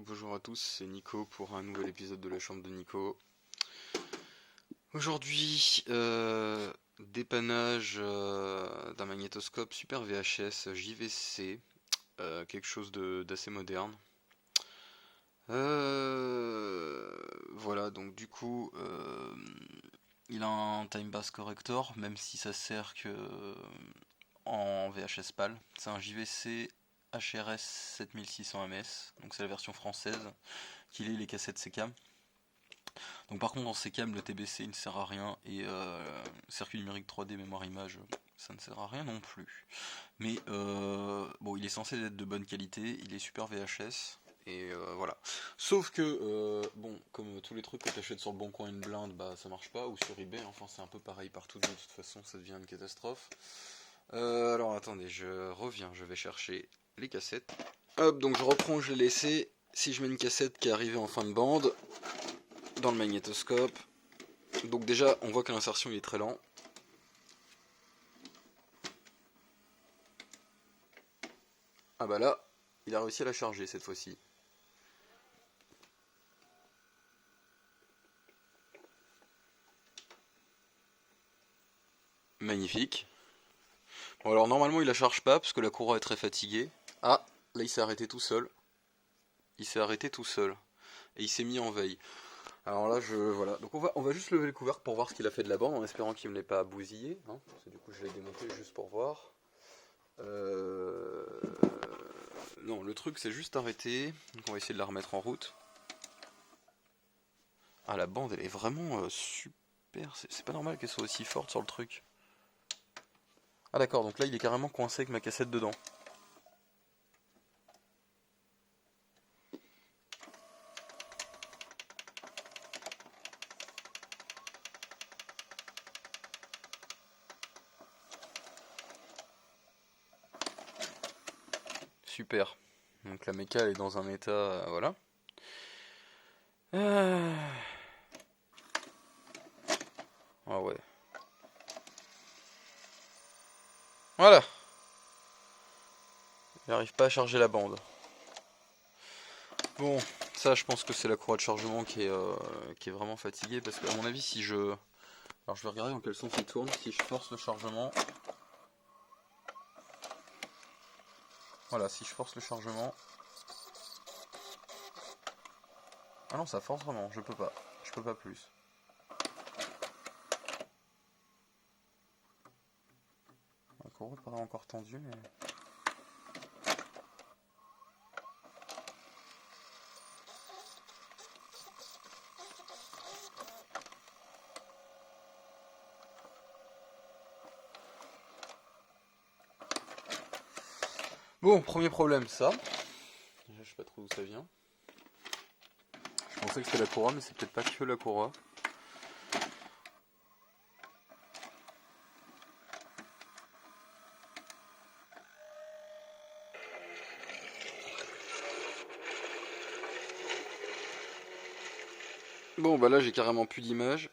bonjour à tous, c'est Nico pour un nouvel épisode de la chambre de Nico. Aujourd'hui, dépannage d'un magnétoscope Super VHS JVC, quelque chose d'assez moderne. Voilà, donc du coup, il a un time bass corrector, même si ça sert que en VHS PAL. C'est un JVC HRS 7600 ms, donc c'est la version française qui lit les cassettes SECAM. Donc par contre dans SECAM le TBC il ne sert à rien et circuit numérique 3D mémoire image ça ne sert à rien non plus. Mais bon, il est censé être de bonne qualité, il est super VHS et voilà. Sauf que bon, comme tous les trucs que tu achètes sur le bon coin une blinde, bah ça marche pas, ou sur eBay, enfin c'est un peu pareil partout de toute façon, ça devient une catastrophe. Alors attendez, je reviens, je vais chercher les cassettes. Hop, donc je reprends où je l'ai laissé. Si je mets une cassette qui est arrivée en fin de bande dans le magnétoscope, donc déjà on voit que l'insertion il est très lent. Ah bah là, il a réussi à la charger cette fois-ci. Magnifique. Bon alors normalement il la charge pas parce que la courroie est très fatiguée. Ah, là il s'est arrêté tout seul. Il s'est arrêté tout seul. Et il s'est mis en veille. Alors là voilà. Donc on va juste lever le couvercle pour voir ce qu'il a fait de la bande en espérant qu'il ne l'ait pas bousillé. Hein, parce que du coup je l'ai démonté juste pour voir. Non, le truc c'est juste arrêté. Donc on va essayer de la remettre en route. Ah la bande elle est vraiment super. C'est pas normal qu'elle soit aussi forte sur le truc. Ah d'accord, donc là il est carrément coincé avec ma cassette dedans. Super. Donc la méca elle est dans un état... voilà. Ah ouais. Voilà. Il n'arrive pas à charger la bande. Bon, ça je pense que c'est la courroie de chargement qui est vraiment fatiguée. Parce qu'à mon avis si je... Alors je vais regarder dans quel sens il tourne. Si je force le chargement... Voilà, si je force le chargement... Ah non, ça force vraiment, je peux pas. Je peux pas plus. La courroie paraît encore tendue, mais... Bon, premier problème, ça. Je sais pas trop d'où ça vient. Je pensais que c'était la courroie, mais c'est peut-être pas que la courroie. Bon, bah là j'ai carrément plus d'image.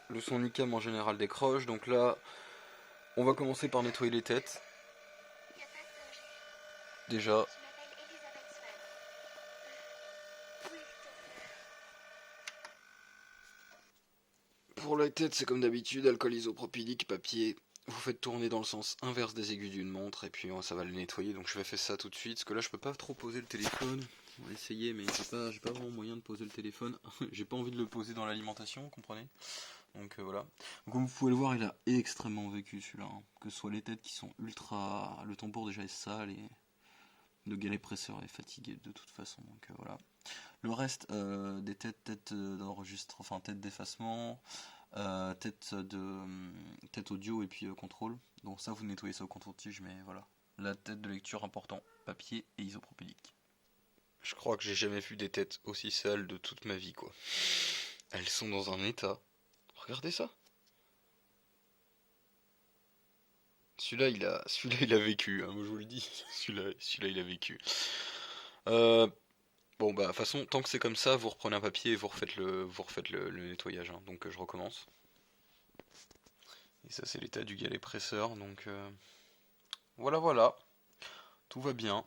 Le son ICAM en général décroche, donc là on va commencer par nettoyer les têtes. Déjà. Pour la tête, c'est comme d'habitude, alcool isopropylique, papier. Vous faites tourner dans le sens inverse des aiguilles d'une montre et puis ça va le nettoyer. Donc je vais faire ça tout de suite parce que là je peux pas trop poser le téléphone. On va essayer, mais j'ai pas vraiment moyen de poser le téléphone. J'ai pas envie de le poser dans l'alimentation, vous comprenez. Donc voilà. Donc, comme vous pouvez le voir, il a extrêmement vécu celui-là. Hein. Que ce soit les têtes qui sont ultra. Le tambour déjà est sale et le galet presseur est fatigué de toute façon. Donc voilà. Le reste des têtes d'enregistre, enfin tête d'effacement, tête audio et puis contrôle. Donc ça vous nettoyez ça au contrôle-tige, mais voilà. La tête de lecture important, papier et isopropylique. Je crois que j'ai jamais vu des têtes aussi sales de toute ma vie quoi. Elles sont dans un état. Regardez ça. Celui-là il a vécu, hein, moi je vous le dis. Celui-là il a vécu. Bon bah de toute façon tant que c'est comme ça vous reprenez un papier et vous refaites le nettoyage hein. Donc je recommence. Et ça c'est l'état du galet presseur donc voilà tout va bien.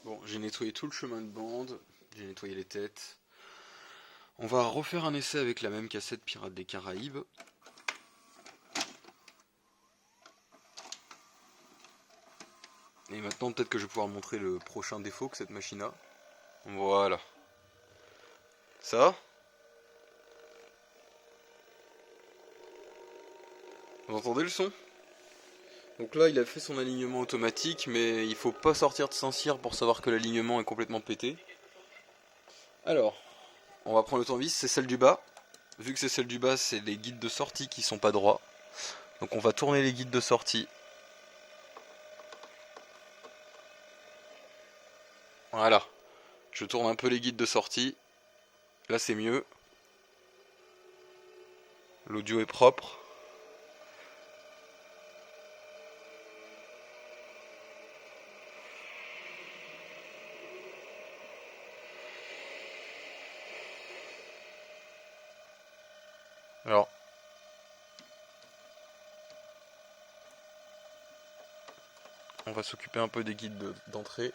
Bon, j'ai nettoyé tout le chemin de bande, j'ai nettoyé les têtes. On va refaire un essai avec la même cassette Pirates des Caraïbes. Et maintenant peut-être que je vais pouvoir montrer le prochain défaut que cette machine a. Voilà. Ça? Vous entendez le son? Donc là il a fait son alignement automatique, mais il faut pas sortir de Saint-Cyr pour savoir que l'alignement est complètement pété. Alors, on va prendre le tournevis, c'est celle du bas. Vu que c'est celle du bas, c'est les guides de sortie qui sont pas droits. Donc on va tourner les guides de sortie. Voilà. Je tourne un peu les guides de sortie. Là c'est mieux. L'audio est propre. Alors, on va s'occuper un peu des guides d'entrée.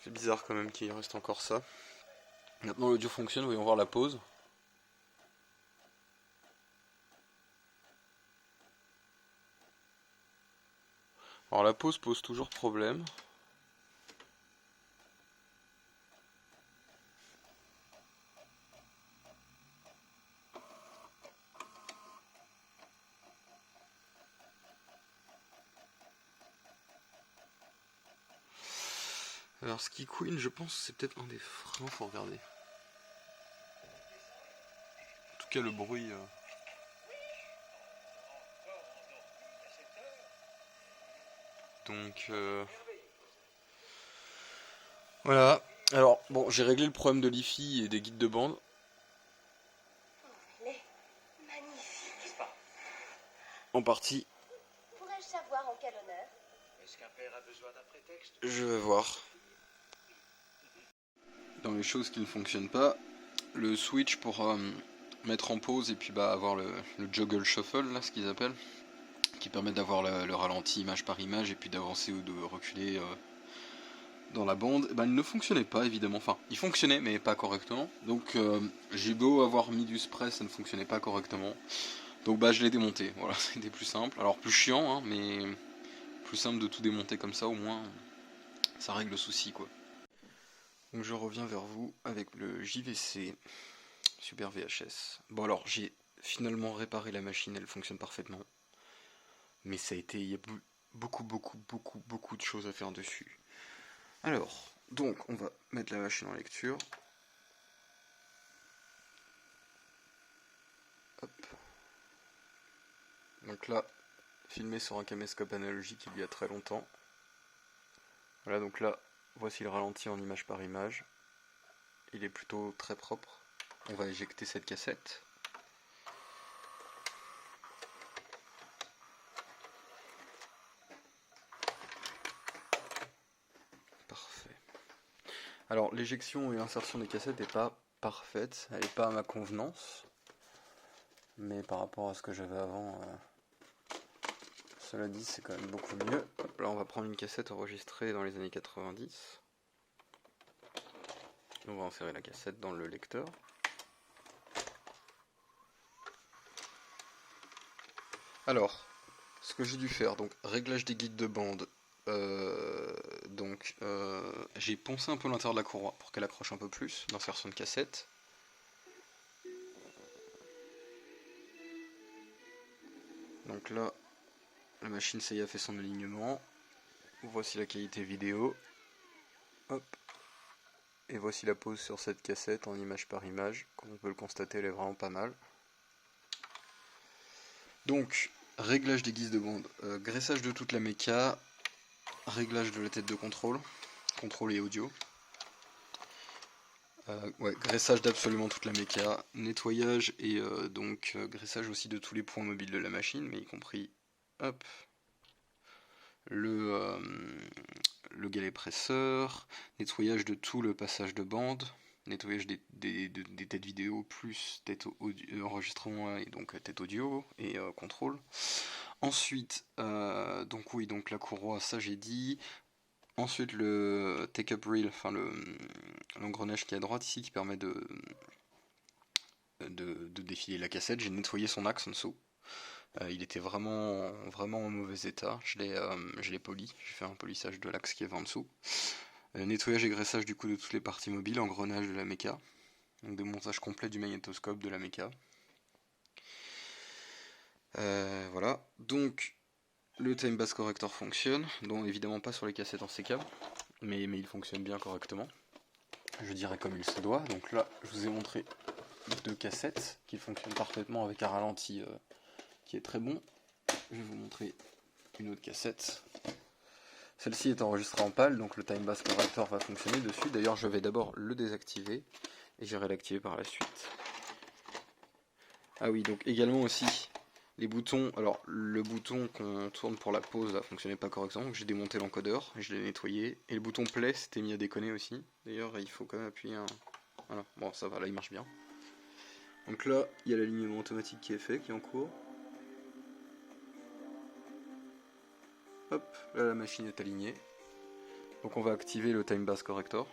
C'est bizarre quand même qu'il reste encore ça. Maintenant l'audio fonctionne, voyons voir la pause. Alors la pause pose toujours problème. Alors Ski Queen, je pense que c'est peut-être un des freins, faut regarder. En tout cas le bruit... Donc voilà. Alors bon, j'ai réglé le problème de l'IFI et des guides de bande. Il est magnifique. En partie. Pourrais-je savoir en quel honneur? Est-ce qu'un père a besoin d'un prétexte? Je vais voir. Dans les choses qui ne fonctionnent pas, le switch pour mettre en pause et puis avoir le joggle shuffle, là, ce qu'ils appellent, qui permet d'avoir le ralenti image par image et puis d'avancer ou de reculer dans la bande, il ne fonctionnait pas évidemment. Enfin, il fonctionnait mais pas correctement. Donc j'ai beau avoir mis du spray, ça ne fonctionnait pas correctement. Donc je l'ai démonté. Voilà, c'était plus simple. Alors plus chiant, hein, mais plus simple de tout démonter comme ça, au moins ça règle le souci quoi. Donc je reviens vers vous avec le JVC Super VHS. Bon alors j'ai finalement réparé la machine, elle fonctionne parfaitement. Mais ça a été, il y a beaucoup de choses à faire dessus. Alors, donc on va mettre la machine en lecture. Hop. Donc là, filmé sur un caméscope analogique il y a très longtemps. Voilà, donc là, voici le ralenti en image par image. Il est plutôt très propre. On va éjecter cette cassette. Parfait. Alors, l'éjection et l'insertion des cassettes n'est pas parfaite. Elle n'est pas à ma convenance. Mais par rapport à ce que j'avais avant, cela dit, c'est quand même beaucoup mieux. Hop, là, on va prendre une cassette enregistrée dans les années 90. On va insérer la cassette dans le lecteur. Alors, ce que j'ai dû faire, donc réglage des guides de bande. J'ai poncé un peu l'intérieur de la courroie pour qu'elle accroche un peu plus. D'insertion de cassette. Donc là, la machine ça y a fait son alignement. Voici la qualité vidéo. Hop. Et voici la pose sur cette cassette en image par image. Comme on peut le constater, elle est vraiment pas mal. Donc, réglage des guises de bande. Graissage de toute la méca. Réglage de la tête de contrôle. Contrôle et audio. Ouais, graissage d'absolument toute la méca, nettoyage et donc graissage aussi de tous les points mobiles de la machine, mais y compris hop, le, euh, le galet presseur, nettoyage de tout le passage de bande, nettoyage des têtes vidéo plus tête enregistrement et donc tête audio et contrôle. Ensuite, donc oui, donc la courroie, ça j'ai dit. Ensuite le take-up reel, enfin l'engrenage qui est à droite ici qui permet de défiler la cassette. J'ai nettoyé son axe en dessous. Il était vraiment en mauvais état. Je l'ai poli. J'ai fait un polissage de l'axe qui est en dessous. Nettoyage et graissage du coup de toutes les parties mobiles, engrenage de la méca. Donc démontage complet du magnétoscope de la méca. Voilà. Donc le time bass corrector fonctionne, donc évidemment pas sur les cassettes en CK, mais il fonctionne bien correctement. Je dirais comme il se doit. Donc là, je vous ai montré 2 cassettes qui fonctionnent parfaitement avec un ralenti qui est très bon. Je vais vous montrer une autre cassette. Celle-ci est enregistrée en PAL, donc le time bass corrector va fonctionner dessus. D'ailleurs, je vais d'abord le désactiver et j'irai l'activer par la suite. Ah oui, donc également aussi les boutons. Alors le bouton qu'on tourne pour la pause ne fonctionnait pas correctement, donc j'ai démonté l'encodeur et je l'ai nettoyé. Et le bouton play s'était mis à déconner aussi. D'ailleurs, il faut quand même appuyer un. Voilà, bon ça va, là il marche bien. Donc là, il y a l'alignement automatique qui est fait, qui est en cours. Hop, là la machine est alignée. Donc on va activer le time bass corrector.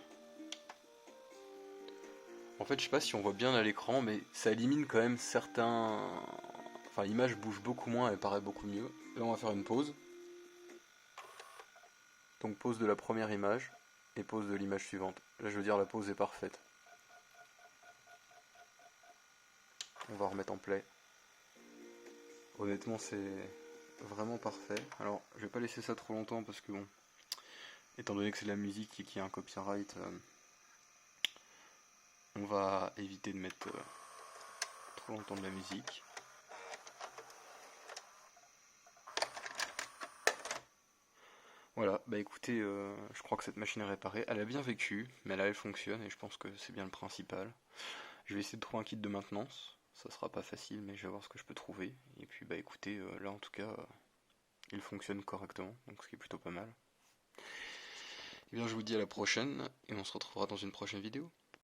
En fait, je sais pas si on voit bien à l'écran, mais ça élimine quand même certains. Enfin, l'image bouge beaucoup moins et paraît beaucoup mieux. Là, on va faire une pause. Donc pause de la première image et pause de l'image suivante. Là, je veux dire, la pause est parfaite. On va remettre en play. Honnêtement, c'est vraiment parfait. Alors, je vais pas laisser ça trop longtemps parce que bon, étant donné que c'est de la musique et qu'il y a un copyright, on va éviter de mettre trop longtemps de la musique. Voilà, bah écoutez, je crois que cette machine est réparée. Elle a bien vécu, mais là elle fonctionne et je pense que c'est bien le principal. Je vais essayer de trouver un kit de maintenance. Ça sera pas facile, mais je vais voir ce que je peux trouver. Et puis bah écoutez, là en tout cas, il fonctionne correctement, donc ce qui est plutôt pas mal. Et bien je vous dis à la prochaine, et on se retrouvera dans une prochaine vidéo.